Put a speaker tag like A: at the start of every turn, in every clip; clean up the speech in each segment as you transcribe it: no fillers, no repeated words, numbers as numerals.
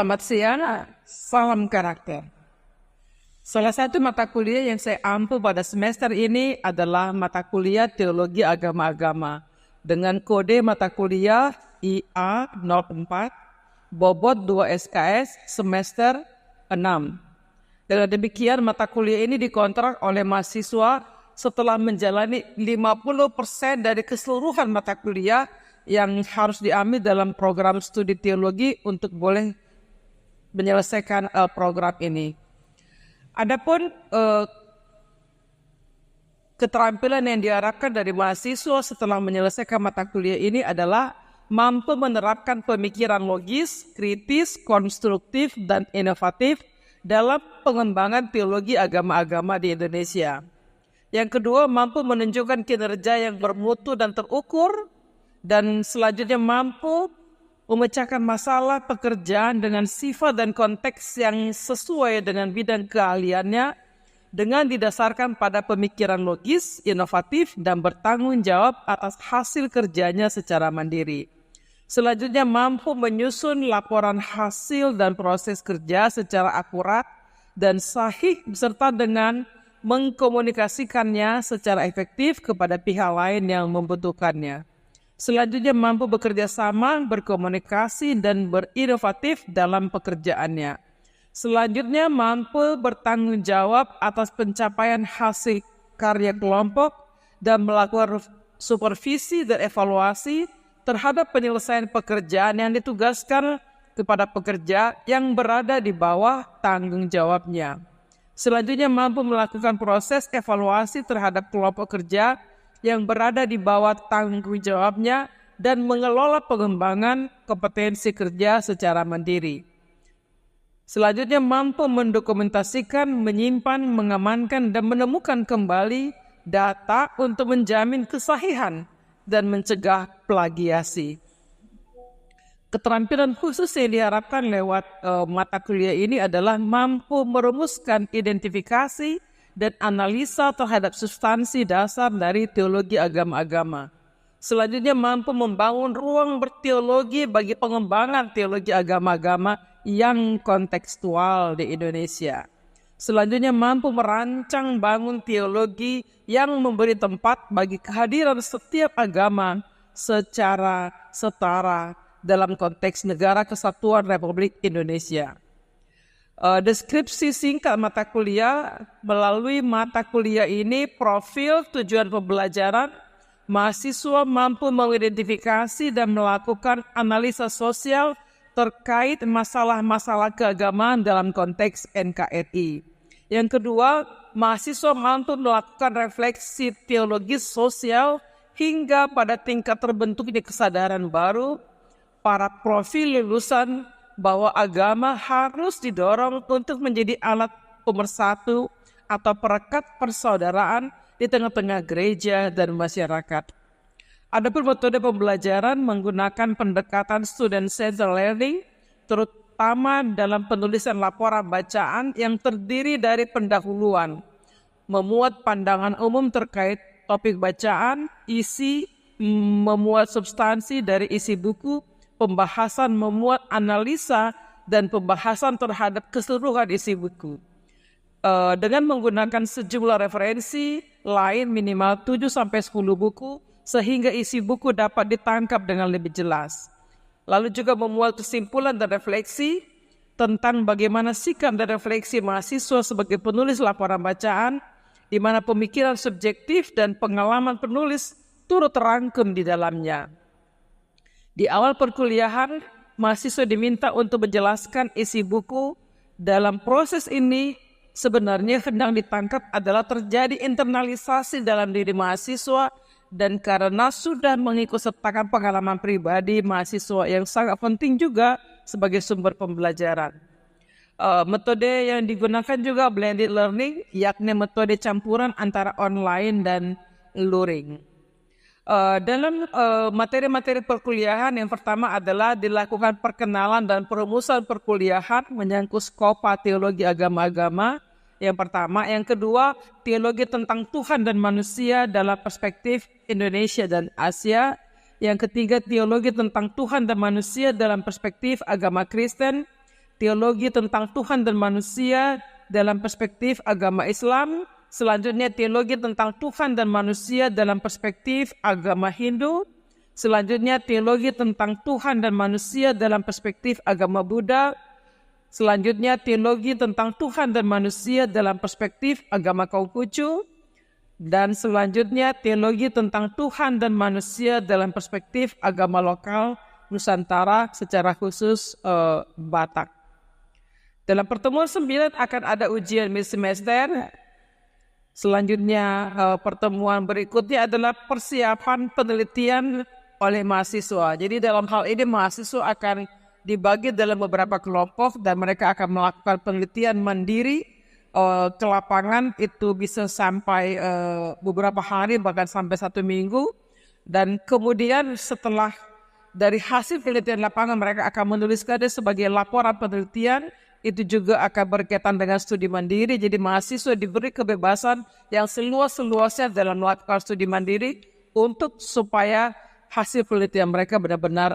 A: Selamat siang, salam karakter. Salah satu mata kuliah yang saya ampu pada semester ini adalah mata kuliah Teologi Agama-Agama dengan kode mata kuliah IA04, bobot 2 SKS semester 6. Dengan demikian mata kuliah ini dikontrak oleh mahasiswa setelah menjalani 50% dari keseluruhan mata kuliah yang harus diambil dalam program studi teologi untuk boleh menyelesaikan program ini. Adapun keterampilan yang diharapkan dari mahasiswa setelah menyelesaikan mata kuliah ini adalah mampu menerapkan pemikiran logis, kritis, konstruktif, dan inovatif dalam pengembangan teologi agama-agama di Indonesia. Yang kedua, mampu menunjukkan kinerja yang bermutu dan terukur, dan selanjutnya mampu memecahkan masalah pekerjaan dengan sifat dan konteks yang sesuai dengan bidang keahliannya dengan didasarkan pada pemikiran logis, inovatif, dan bertanggung jawab atas hasil kerjanya secara mandiri. Selanjutnya mampu menyusun laporan hasil dan proses kerja secara akurat dan sahih serta dengan mengkomunikasikannya secara efektif kepada pihak lain yang membutuhkannya. Selanjutnya mampu bekerja sama, berkomunikasi, dan berinovatif dalam pekerjaannya. Selanjutnya mampu bertanggung jawab atas pencapaian hasil karya kelompok dan melakukan supervisi dan evaluasi terhadap penyelesaian pekerjaan yang ditugaskan kepada pekerja yang berada di bawah tanggung jawabnya. Selanjutnya mampu melakukan proses evaluasi terhadap kelompok kerja yang berada di bawah tanggung jawabnya dan mengelola pengembangan kompetensi kerja secara mandiri. Selanjutnya mampu mendokumentasikan, menyimpan, mengamankan, dan menemukan kembali data untuk menjamin kesahihan dan mencegah plagiasi. Keterampilan khusus yang diharapkan lewat mata kuliah ini adalah mampu merumuskan identifikasi dan analisa terhadap substansi dasar dari teologi agama-agama. Selanjutnya mampu membangun ruang berteologi bagi pengembangan teologi agama-agama yang kontekstual di Indonesia. Selanjutnya mampu merancang bangun teologi yang memberi tempat bagi kehadiran setiap agama secara setara dalam konteks Negara Kesatuan Republik Indonesia. Deskripsi singkat mata kuliah. Melalui mata kuliah ini, profil tujuan pembelajaran, mahasiswa mampu mengidentifikasi dan melakukan analisa sosial terkait masalah-masalah keagamaan dalam konteks NKRI. Yang kedua, mahasiswa mampu melakukan refleksi teologis sosial hingga pada tingkat terbentuknya kesadaran baru para profil lulusan bahwa agama harus didorong untuk menjadi alat pemersatu atau perekat persaudaraan di tengah-tengah gereja dan masyarakat. Adapun metode pembelajaran menggunakan pendekatan student-centered learning, terutama dalam penulisan laporan bacaan yang terdiri dari pendahuluan, memuat pandangan umum terkait topik bacaan, isi, memuat substansi dari isi buku, pembahasan memuat analisa dan pembahasan terhadap keseluruhan isi buku. Dengan menggunakan sejumlah referensi lain minimal 7-10 buku sehingga isi buku dapat ditangkap dengan lebih jelas. Lalu juga memuat kesimpulan dan refleksi tentang bagaimana sikap dan refleksi mahasiswa sebagai penulis laporan bacaan di mana pemikiran subjektif dan pengalaman penulis turut terangkum di dalamnya. Di awal perkuliahan, mahasiswa diminta untuk menjelaskan isi buku. Dalam proses ini, sebenarnya hendak ditangkap adalah terjadi internalisasi dalam diri mahasiswa dan karena sudah mengikutsertakan pengalaman pribadi mahasiswa yang sangat penting juga sebagai sumber pembelajaran. Metode yang digunakan juga blended learning, yakni metode campuran antara online dan luring. Dalam materi-materi perkuliahan yang pertama adalah dilakukan perkenalan dan perumusan perkuliahan menyangkut skopa teologi agama-agama yang pertama. Yang kedua, teologi tentang Tuhan dan manusia dalam perspektif Indonesia dan Asia. Yang ketiga, teologi tentang Tuhan dan manusia dalam perspektif agama Kristen. teologi tentang Tuhan dan manusia dalam perspektif agama Islam. Selanjutnya teologi tentang Tuhan dan manusia dalam perspektif agama Hindu. Selanjutnya teologi tentang Tuhan dan manusia dalam perspektif agama Buddha. Selanjutnya teologi tentang Tuhan dan manusia dalam perspektif agama Konghucu. Dan selanjutnya teologi tentang Tuhan dan manusia dalam perspektif agama lokal Nusantara, secara khusus Batak. Dalam pertemuan 9 akan ada ujian mid semester. Selanjutnya pertemuan berikutnya adalah persiapan penelitian oleh mahasiswa. Jadi dalam hal ini mahasiswa akan dibagi dalam beberapa kelompok dan mereka akan melakukan penelitian mandiri ke lapangan. Itu bisa sampai beberapa hari, bahkan sampai 1 minggu. Dan kemudian setelah dari hasil penelitian lapangan, mereka akan menuliskannya sebagai laporan penelitian. Itu juga akan berkaitan dengan studi mandiri. Jadi mahasiswa diberi kebebasan yang seluas-luasnya dalam melakukan studi mandiri untuk supaya hasil penelitian mereka benar-benar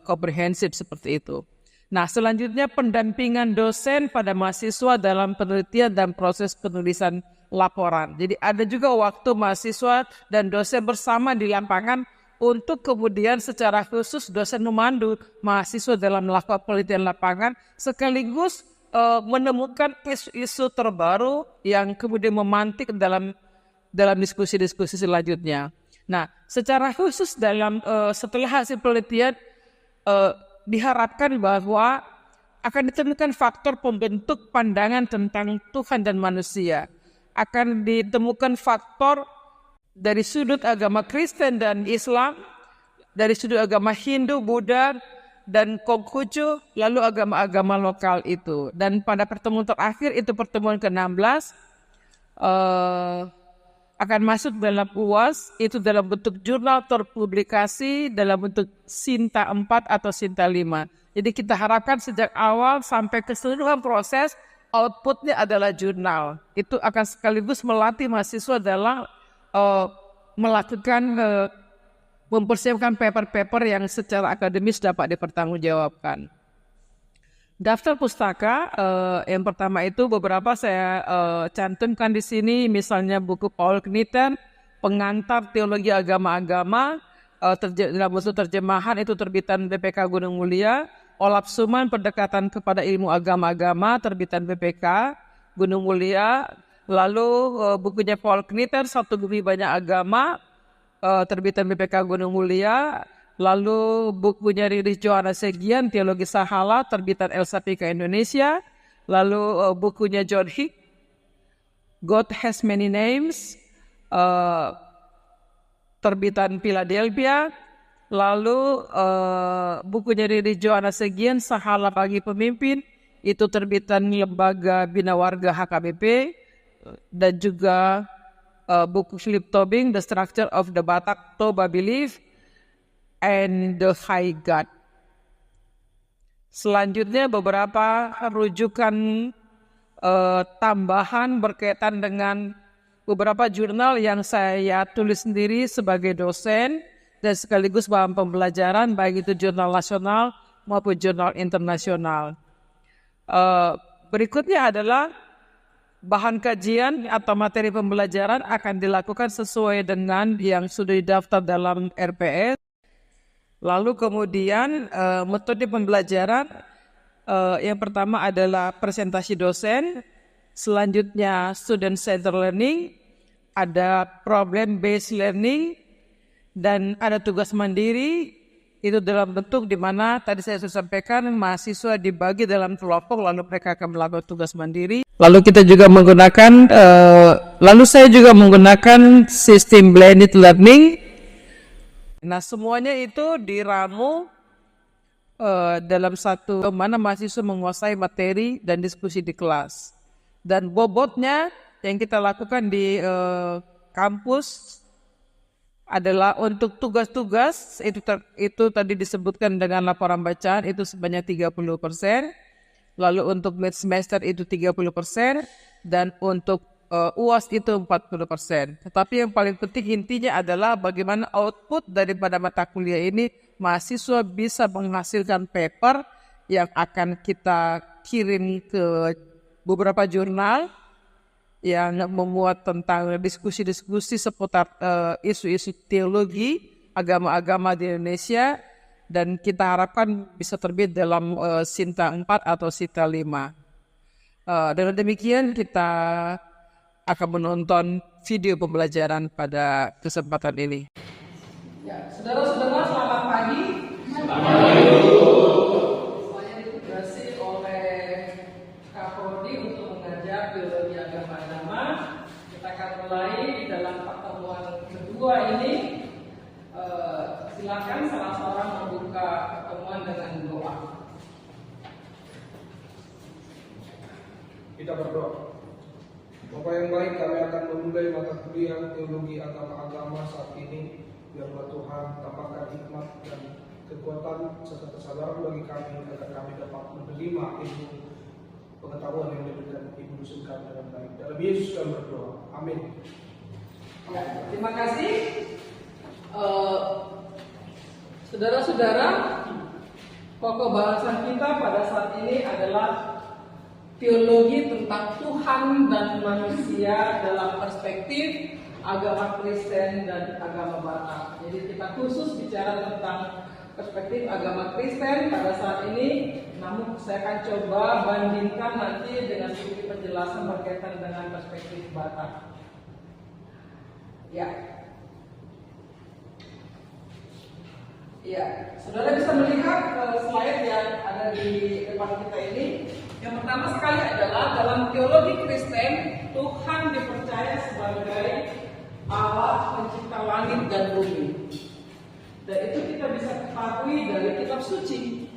A: komprehensif seperti itu. Nah, selanjutnya pendampingan dosen pada mahasiswa dalam penelitian dan proses penulisan laporan. Jadi ada juga waktu mahasiswa dan dosen bersama di lapangan untuk kemudian secara khusus dosen memandu mahasiswa dalam melakukan penelitian lapangan sekaligus menemukan isu-isu terbaru yang kemudian memantik dalam diskusi-diskusi selanjutnya. Nah, secara khusus dalam setelah hasil penelitian diharapkan bahwa akan ditemukan faktor pembentuk pandangan tentang Tuhan dan manusia. Akan ditemukan faktor dari sudut agama Kristen dan Islam, dari sudut agama Hindu, Buddha, dan Konghucu, lalu agama-agama lokal itu. Dan pada pertemuan terakhir, itu pertemuan ke-16, akan masuk dalam UAS, itu dalam bentuk jurnal terpublikasi dalam bentuk Sinta 4 atau Sinta 5. Jadi kita harapkan sejak awal sampai keseluruhan proses, outputnya adalah jurnal. Itu akan sekaligus melatih mahasiswa dalam melakukan, mempersiapkan paper-paper yang secara akademis dapat dipertanggungjawabkan. Daftar pustaka yang pertama itu beberapa saya cantumkan di sini, misalnya buku Paul Knitter, Pengantar Teologi Agama-Agama, dalam bentuk terjemahan itu terbitan BPK Gunung Mulia. Olaf Suman, Pendekatan kepada Ilmu Agama-Agama, terbitan BPK Gunung Mulia. Lalu bukunya Paul Knitter, Satu Bumi Banyak Agama, terbitan BPK Gunung Mulia. Lalu bukunya Riri Johanna Segian, Teologi Sahala, terbitan Elsa Pika Indonesia. Lalu bukunya John Hick, God Has Many Names, terbitan Philadelphia. Lalu bukunya Riri Johanna Segian, Sahala Bagi Pemimpin, itu terbitan Lembaga Bina Warga HKBP. Dan juga buku Philip Tobing, The Structure of the Batak Toba Belief and the High God. Selanjutnya beberapa rujukan tambahan berkaitan dengan beberapa jurnal yang saya tulis sendiri sebagai dosen dan sekaligus bahan pembelajaran, baik itu jurnal nasional maupun jurnal internasional. Berikutnya adalah bahan kajian atau materi pembelajaran akan dilakukan sesuai dengan yang sudah didaftar dalam RPS. Lalu kemudian metode pembelajaran yang pertama adalah presentasi dosen, selanjutnya student centered learning, ada problem based learning, dan ada tugas mandiri. Itu dalam bentuk di mana tadi saya sudah sampaikan mahasiswa dibagi dalam kelompok lalu mereka akan melakukan tugas mandiri. Lalu kita juga menggunakan, saya juga menggunakan sistem blended learning. Nah, semuanya itu diramu dalam satu mana mahasiswa menguasai materi dan diskusi di kelas. Dan bobotnya yang kita lakukan di kampus adalah untuk tugas-tugas itu tadi disebutkan dengan laporan bacaan itu sebanyak 30%. Lalu untuk mid semester itu 30%, dan untuk UAS itu 40%. Tetapi yang paling penting intinya adalah bagaimana output daripada mata kuliah ini mahasiswa bisa menghasilkan paper yang akan kita kirim ke beberapa jurnal yang memuat tentang diskusi-diskusi seputar isu-isu teologi agama-agama di Indonesia, dan kita harapkan bisa terbit dalam Sinta 4 atau Sinta 5. Dengan demikian kita akan menonton video pembelajaran pada kesempatan ini. Ya, saudara-saudara, selamat pagi. Selamat pagi. Saya ditugasi oleh Kapolri untuk mengajar teologi agama-agama. Kita akan mulai dalam pertemuan kedua ini. Silakan salah seorang membuka pertemuan dengan doa.
B: Kita berdoa. Bapa yang baik, kami akan memulai mata kuliah teologi agama-agama saat ini. Biarlah Tuhan tambahkan hikmat dan kekuatan serta kesadaran bagi kami agar kami dapat menerima ilmu pengetahuan yang diberikan Ibu dosen kami dengan baik. Dalam Yesus kami berdoa. Amin.
A: Ya, terima kasih. Saudara-saudara, pokok bahasan kita pada saat ini adalah teologi tentang Tuhan dan manusia dalam perspektif agama Kristen dan agama Batak. Jadi kita khusus bicara tentang perspektif agama Kristen pada saat ini, namun saya akan coba bandingkan nanti dengan sedikit penjelasan berkaitan dengan perspektif Batak. Ya, saudara bisa melihat slide yang ada di depan kita ini. Yang pertama sekali adalah dalam teologi Kristen, Tuhan dipercaya sebagai Allah pencipta langit dan bumi. Dan itu kita bisa ketahui dari kitab suci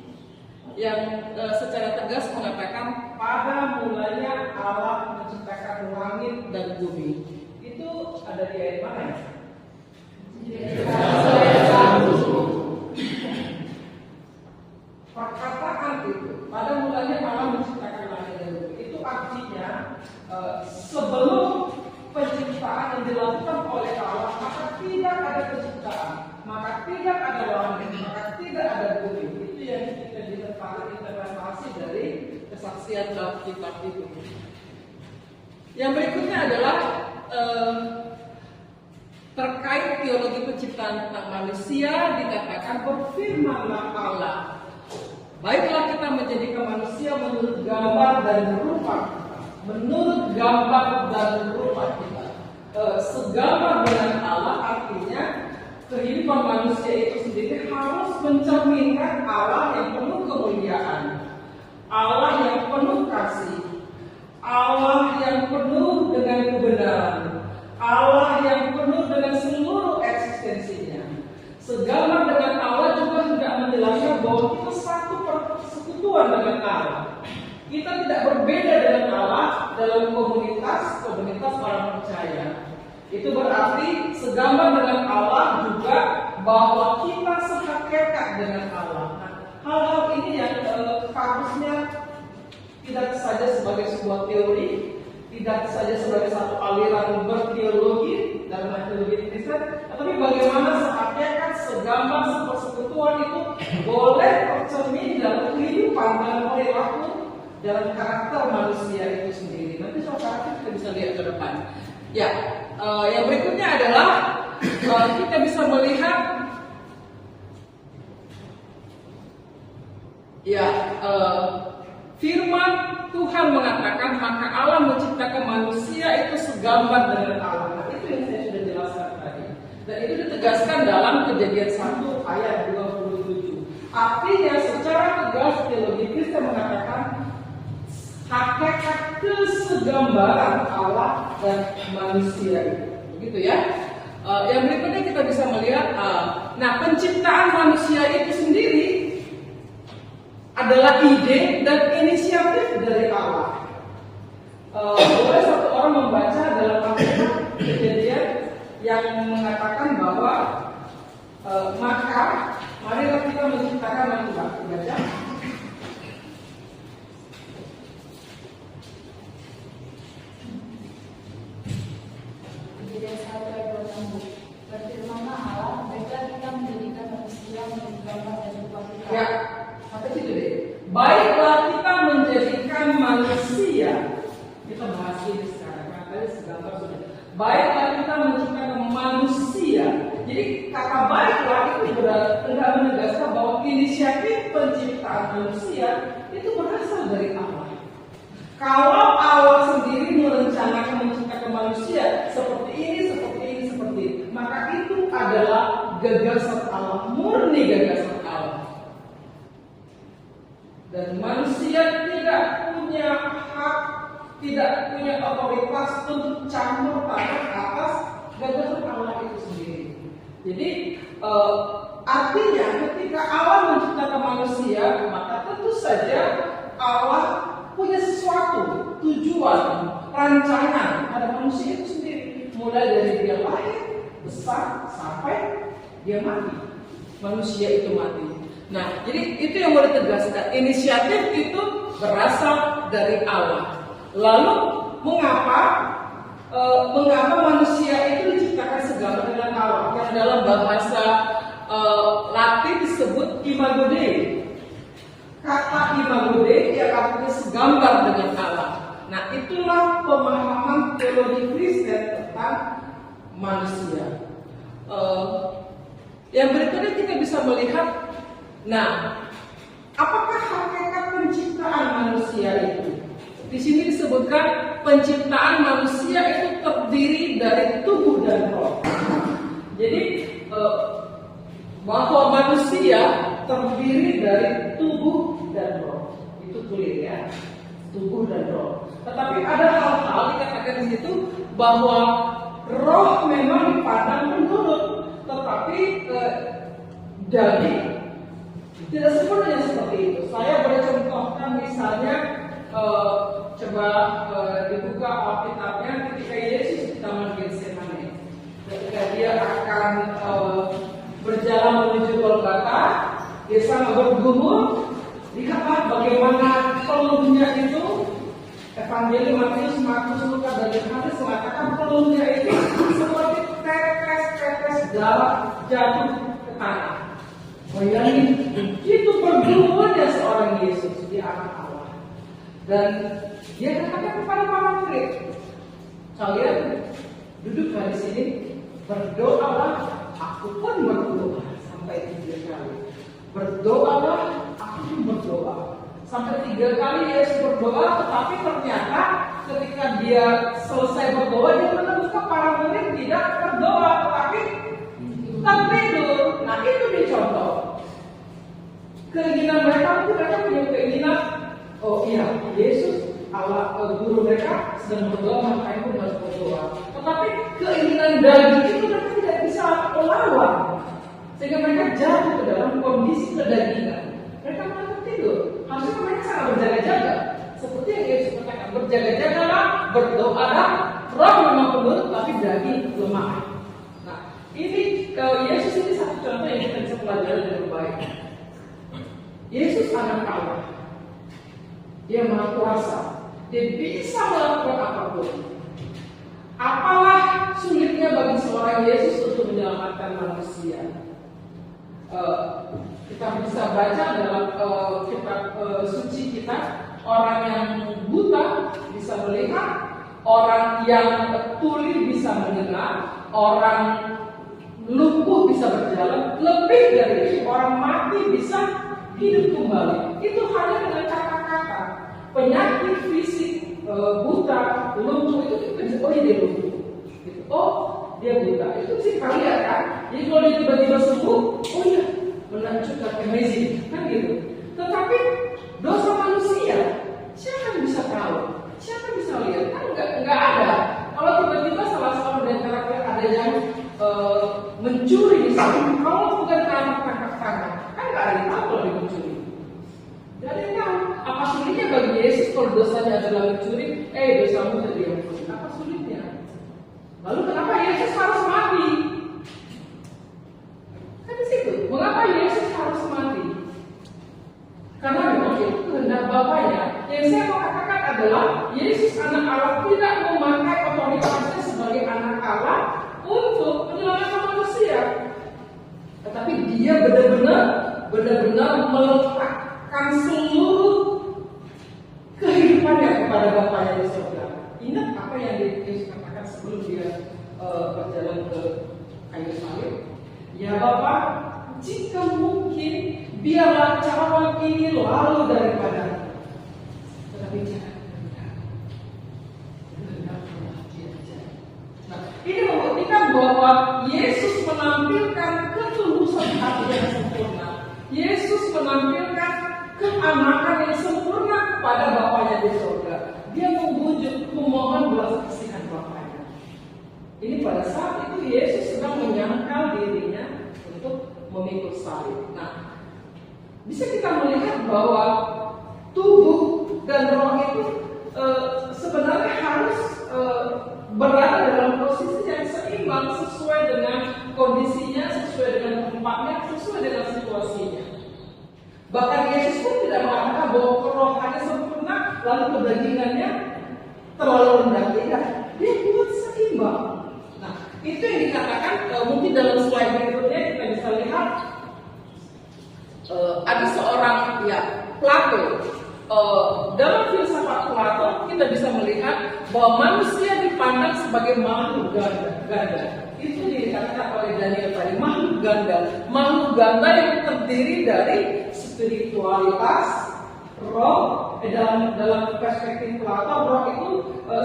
A: yang secara tegas mengatakan pada mulanya Allah menciptakan langit dan bumi. Itu ada di ayat mana ya? Perkataan itu pada mulanya Allah menciptakan langit dan bumi, itu artinya sebelum penciptaan yang dilakukan oleh Allah, maka tidak ada penciptaan, maka tidak ada langit, maka tidak ada bumi. Itu yang kita bisa tarik interpretasi dari kesaksian dalam kitab itu. Yang berikutnya adalah terkait teologi penciptaan tentang manusia, dikatakan berfirmanlah Allah, baiklah kita menjadikan manusia menurut gambar dan rupa kita. Menurut gambar dan rupa kita. Segambar dengan Allah artinya kehidupan manusia itu sendiri harus mencerminkan Allah yang penuh kemuliaan, Allah yang penuh kasih, Allah yang penuh dengan kebenaran, Allah yang penuh dengan seluruh eksistensinya. Segambar dengan Allah juga tidak menjelaskan bahwa kita satu persekutuan dengan Allah. Kita tidak berbeda dengan Allah dalam komunitas orang percaya. Itu berarti segambar dengan Allah juga bahwa kita sehakikat dengan Allah. Nah, hal-hal ini yang harusnya tidak saja sebagai sebuah teori, tidak saja sebagai satu aliran berteologi dalam teologi Kristen, tetapi bagaimana sehakikat segambar sepersekutuan itu boleh tercermin dalam kehidupan, dalam perilaku, dalam karakter manusia itu sendiri. Nanti suatu saat kita bisa lihat ke depan. Ya, yang berikutnya adalah kita bisa melihat firman Tuhan mengatakan maka Allah menciptakan manusia itu segambar dengan Allah. Nah, itu yang saya sudah jelaskan tadi. Dan itu ditegaskan dalam Kejadian 1 ayat 27. Artinya secara tegas teologi Kristen mengatakan hakikat kesegambaran Allah dan manusia itu. Begitu ya. Yang berikutnya kita bisa melihat penciptaan manusia itu sendiri adalah ide dan inisiatif dari Allah. Boleh satu orang membaca dalam Alkitab Kejadian yang mengatakan bahwa maka marilah kita menciptakan manusia. Baca.
C: Kejadian 1 ayat 26. Berfirmanlah Allah, baiklah kita menjadikan manusia menurut gambar dan rupa kita.
A: Ya, sampai situ deh. Baiklah kita menjadikan manusia, kita bahas ini sekarang, katanya segambar sudah. Baiklah kita menciptakan manusia. Jadi kata baiklah itu enggak menegaskan bahwa inisiatif penciptaan manusia itu berasal dari Allah. Kalau Allah sendiri merencanakan menciptakan manusia seperti ini, maka itu adalah gagasan Allah, murni gagasan Allah. Dan manusia tidak punya hak, tidak punya otoritas untuk campur tangan atas gagasan Allah itu sendiri. Jadi artinya ketika Allah menciptakan manusia, maka tentu saja Allah punya sesuatu, tujuan, rancangan pada manusia itu sendiri. Mulai dari dia lahir, besar, sampai dia mati. Manusia itu mati. Nah, jadi itu yang mau ditegaskan. Inisiatif itu berasal dari Allah. Lalu mengapa manusia itu diciptakan segambar dengan Allah? Yang dalam bahasa Latin disebut imago Dei. Kata imago Dei yang artinya segambar dengan Allah. Nah, itulah pemahaman teologi Kristen tentang manusia. Yang berikutnya kita bisa melihat, nah, apakah hakikat penciptaan manusia itu? Di sini disebutkan penciptaan manusia itu terdiri dari tubuh dan roh. Jadi bahwa manusia terdiri dari tubuh dan roh. Itu tulis ya, tubuh dan roh. Tetapi ada hal-hal dikatakan di situ bahwa roh memang dipandang menurut, tetapi daging tidak sepenuhnya seperti itu. Saya boleh contohkan misalnya, coba dibuka Alkitabnya ketika Yesus di Taman Getsemani, ketika dia akan berjalan menuju Golgota, dia sangat bergumul. Lihatlah bagaimana peluhnya itu. Evangeli Matius, Markus, Lukas, dan Yohanes mengatakan peluhnya itu seperti tetes-tetes darah jatuh ke tanah. Bayangin, itu bergumulnya seorang Yesus di anak Allah. Dan dia katakan kepada para murid, kalian duduklah di sini, berdoalah, aku pun berdoa sampai 3 kali. Berdoalah, aku pun berdoa. Sampai 3 kali Yesus berdoa, tetapi ternyata ketika dia selesai berdoa, dia menemukan para murid tidak berdoa, tetapi tertidur. Nah, itu dicontoh. Keinginan mereka punya keinginan, oh iya, Yesus, Allah, guru mereka sedang berdoa, makanya pun harus berdoa. Tetapi keinginan daging itu mereka tidak bisa melawan, sehingga mereka jatuh ke dalam kondisi kedagingan. Mereka malah tidur. Harusnya mereka sangat berjaga-jaga. Seperti yang Yesus katakan, berjaga-jagalah, berdoalah, roh memang menurut, tapi daging lemah. Nah, ini Yesus ini satu contoh yang kita bisa pelajari dengan baik. Yesus anak Allah. Dia Maha Kuasa. Dia bisa melakukan apapun. Apalah sulitnya bagi seorang Yesus untuk menyelamatkan manusia? Kita bisa baca dalam kitab suci kita, orang yang buta bisa melihat, orang yang tuli bisa mendengar, orang lumpuh bisa berjalan, lebih dari itu orang mati bisa hidup kembali. Itu hanya dengan kata-kata. Penyakit fisik, buta, lumpuh itu kita oh dia lumpuh, gitu. Oh dia buta, itu sih kalian kan. Jadi kalau dia tiba-tiba sembuh, oh iya menunjukkan amazing, kan gitu. Tetapi dosa manusia, siapa yang bisa tahu? Siapa yang bisa lihat? Kan nggak ada. Kalau tiba-tiba salah seorang di antara kita ada yang mencuri misalnya, kalau bukan tangkap tangan, kan nggak ada yang tahu kalau dia mencuri. Nggak ada yang tahu. Apa sulitnya bagi Yesus kalau dosanya adalah mencuri? Dosamu jadi yang mencuri. Apa sulitnya? Lalu kenapa Yesus harus mati? Kan di situ. Mengapa Yesus harus mati? Karena memang itu kehendak Bapaknya. Yang saya mau katakan adalah Yesus anak Allah tidak memakai otoritasnya sebagai anak Allah untuk menyelamatkan manusia. Tetapi dia benar-benar meletakkan seluruh kehidupannya Bapaknya di surga. Ingat apa yang Yesus katakan sebelum dia berjalan ke kayu salib? Ya Bapak, jika mungkin biarlah cawan ini lalu daripada, tetapi jangan kehendakmu dia. Nah, ini membuktikan bahwa Yesus menampilkan ketulusan hati yang sempurna. Yesus menampilkan keanakan yang sempurna kepada Bapaknya di surga. Dia membujuk, memohon belas kasihan Bapaknya. Ini pada saat itu Yesus sedang menyangkal dirinya untuk memikul salib. Nah, bisa kita melihat bahwa tubuh dan roh itu sebenarnya harus berada dalam posisi yang seimbang sesuai dengan kondisinya, sesuai dengan tempatnya, sesuai dengan situasinya. Bahkan Yesus pun tidak mengatakan bahwa kerohannya sempurna lalu kebajikannya terlalu rendah. Tidak, dia buat seimbang. Nah, itu yang dikatakan mungkin dalam slide berikutnya kita bisa lihat ada seorang Plato. Dalam filsafat Plato kita bisa melihat bahwa manusia dipandang sebagai makhluk ganda. Itu dikatakan oleh Daniel tadi, makhluk ganda yang terdiri dari spiritualitas, roh. Dalam perspektif Plato, roh itu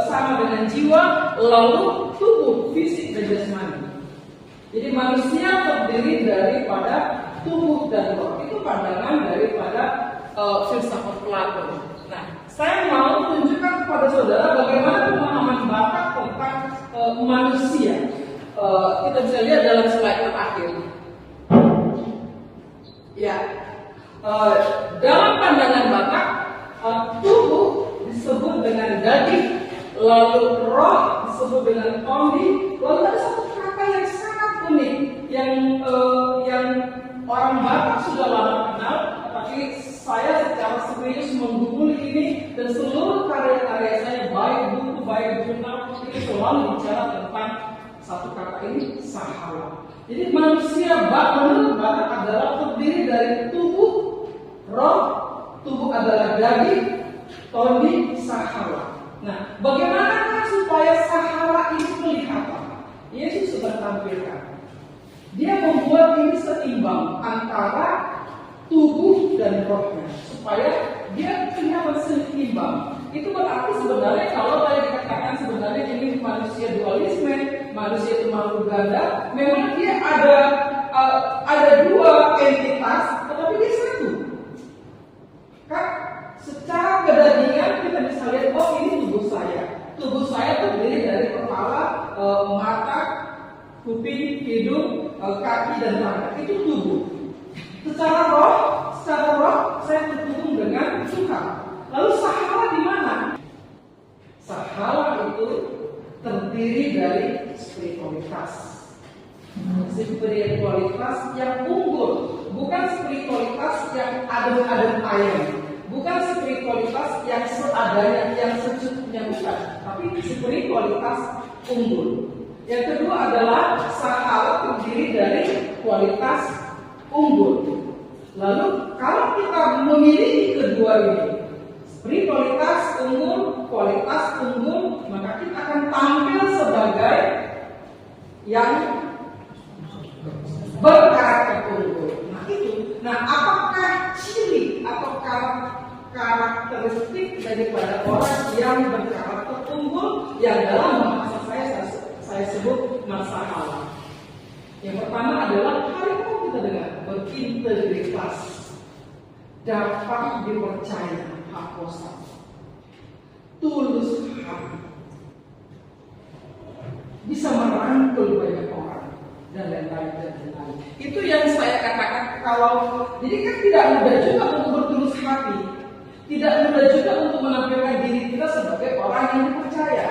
A: sama dengan jiwa, lalu tubuh, fisik dan jasmani. Jadi manusia terdiri daripada tubuh dan roh. Itu pandangan daripada filsafat Plato. Nah, saya mau tunjukkan kepada saudara bagaimana pemahaman Batak tentang manusia. Kita bisa lihat dalam slide terakhir. Ya, dalam pandangan Batak, tubuh disebut dengan daging, lalu roh disebut dengan tondi, lalu ada satu kata yang sangat unik yang orang Batak sudah lama kenal, tapi saya secara serius mengguguli ini dan seluruh karya-karya saya, baik buku, baik jurnal, ini selalu bicara tentang satu kata ini, sahala. Jadi manusia menurut Batak adalah terdiri dari tubuh, roh, tubuh adalah daging, tondi, sahala. Nah, bagaimana supaya sahala ini kelihatan? Yesus sudah tampilkan. Dia membuat ini seimbang antara tubuh dan rohnya supaya dia kelihatan seimbang. Itu berarti sebenarnya kalau tadi dikatakan sebenarnya ini manusia dualisme, manusia itu makhluk ganda, memang dia ada dua entitas, tetapi dia satu. Kan secara kedagingan kita bisa lihat, oh ini tubuh saya. Tubuh saya terdiri dari kepala, mata, kuping, hidung, kaki dan tangan. Itu tubuh. Secara roh saya terhubung dengan Tuhan. Lalu sahala di mana? Sahala itu terdiri dari spiritualitas. Spiritualitas yang unggul, bukan spiritualitas yang adem-adem ayam, bukan spiritualitas yang seadanya, yang secukupnya, bukan, tapi spiritualitas unggul. Yang kedua adalah sahala terdiri dari kualitas unggul. Lalu kalau kita memiliki kedua ini, spiritualitas unggul, kualitas unggul, maka kita akan tampil sebagai yang berkarakter unggul. Nah itu. Nah, apakah ciri atau karakteristik daripada orang yang berkarakter unggul yang dalam bahasa saya sebut masalah? Yang pertama adalah hal yang kita dengar, berintegritas, dapat dipercaya, hakosa, tulus hati, bisa merangkul banyak orang dan lain-lain. Itu yang saya katakan, kalau jadi kan tidak mudah juga untuk bertulus hati, tidak mudah juga untuk menampilkan diri kita sebagai orang yang dipercaya.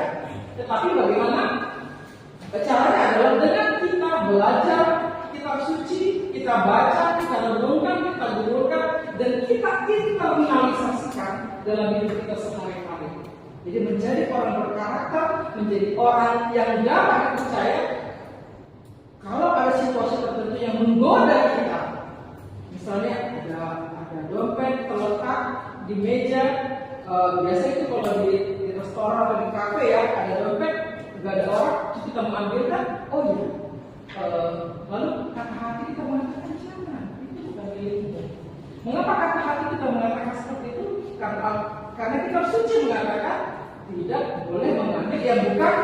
A: Tetapi bagaimana? Caranya adalah dengan kita belajar kitab suci, kita baca, kita renungkan, kita gumulkan, dan kita internalisasikan dalam hidup kita sehari-hari. Jadi menjadi orang berkarakter, menjadi orang yang dapat dipercaya. Kalau ada situasi tertentu yang menggoda kita, misalnya ada dompet terletak di meja, biasa itu kalau di restoran seseorang atau di kafe ya, ada dompet, nggak ada orang, terus kita mengambil kan? Oh iya. Lalu kata hati kita mengatakan jangan, itu bukan milikmu. Mengapa kata hati kita mengatakan seperti itu? Karena kita suci mengatakan tidak boleh mengambil yang bukan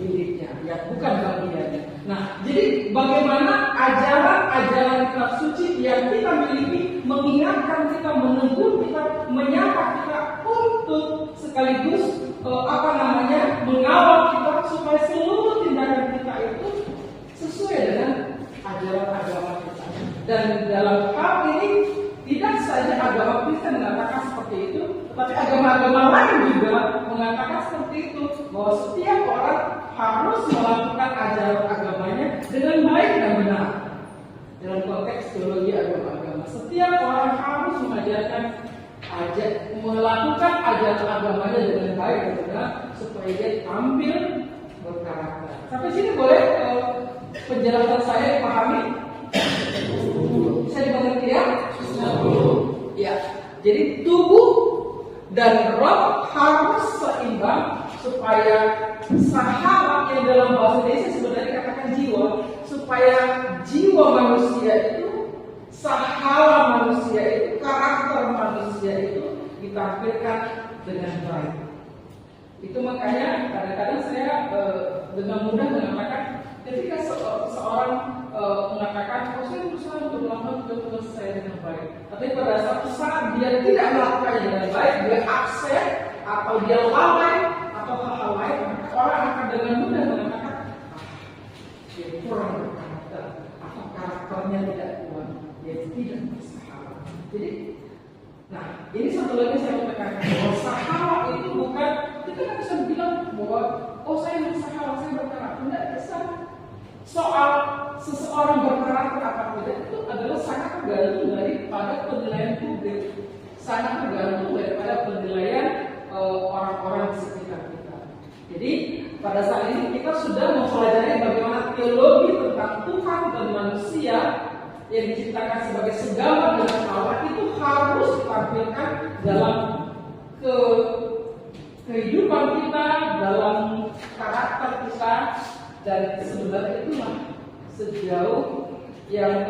A: miliknya, yang bukan bagiannya. Nah, jadi bagaimana ajaran-ajaran kitab suci yang kita miliki mengingatkan kita, menegur kita, menyapa kita untuk sekaligus mengawal kita supaya seluruh tindakan kita itu sesuai dengan ajaran agama kita. Dan dalam hal ini tidak saja agama Kristen mengatakan seperti itu, tetapi agama-agama lain juga mengatakan seperti itu, bahwa setiap orang harus melakukan ajaran agamanya dengan baik dan benar. Dalam konteks teologi agama-agama, setiap orang harus melakukan ajaran agamanya dengan baik dan benar supaya dia tampil berkarakter. Sampai sini boleh penjelasan saya dipahami? Bisa dimengerti ya? Ya. Jadi tubuh dan roh harus seimbang supaya sahabat yang dalam bahasa Indonesia sebenarnya dikatakan jiwa, supaya jiwa manusia itu, sahala manusia itu, karakter manusia itu ditampilkan dengan baik. Itu makanya kadang-kadang saya dengan mudah mengatakan ketika seorang mengatakan, saya berusaha untuk melakukan tugas saya dengan baik, tapi pada suatu saat dia tidak melakukannya dengan baik, dia absen atau dia lalai atau hal-hal lain, maka orang akan dengan mudah mengatakan dia kurang berkarakter atau karakternya tidak kuat, dia tidak bersahabat. Jadi, nah ini satu lagi saya mau tekankan bahwa sahabat itu bukan kita kan bisa bilang bahwa saya bersahabat, saya berkarakter, tidak bisa. Soal seseorang berkarakter apa tidak itu adalah sangat tergantung daripada penilaian publik, sangat tergantung daripada penilaian orang-orang di sekitar kita. Jadi pada saat ini kita sudah mempelajari bagaimana teologi tentang Tuhan dan manusia yang diciptakan sebagai segambar dengan Allah itu harus ditampilkan dalam kehidupan kita, dalam karakter kita. Dan sebenarnya itulah sejauh yang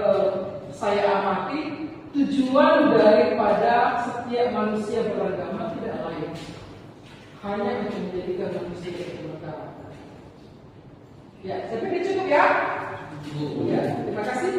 A: saya amati tujuan daripada setiap manusia beragama tidak lain, hanya untuk menjadikan manusia yang berkarakter. Ya, saya pikir cukup ya. Ya, terima kasih.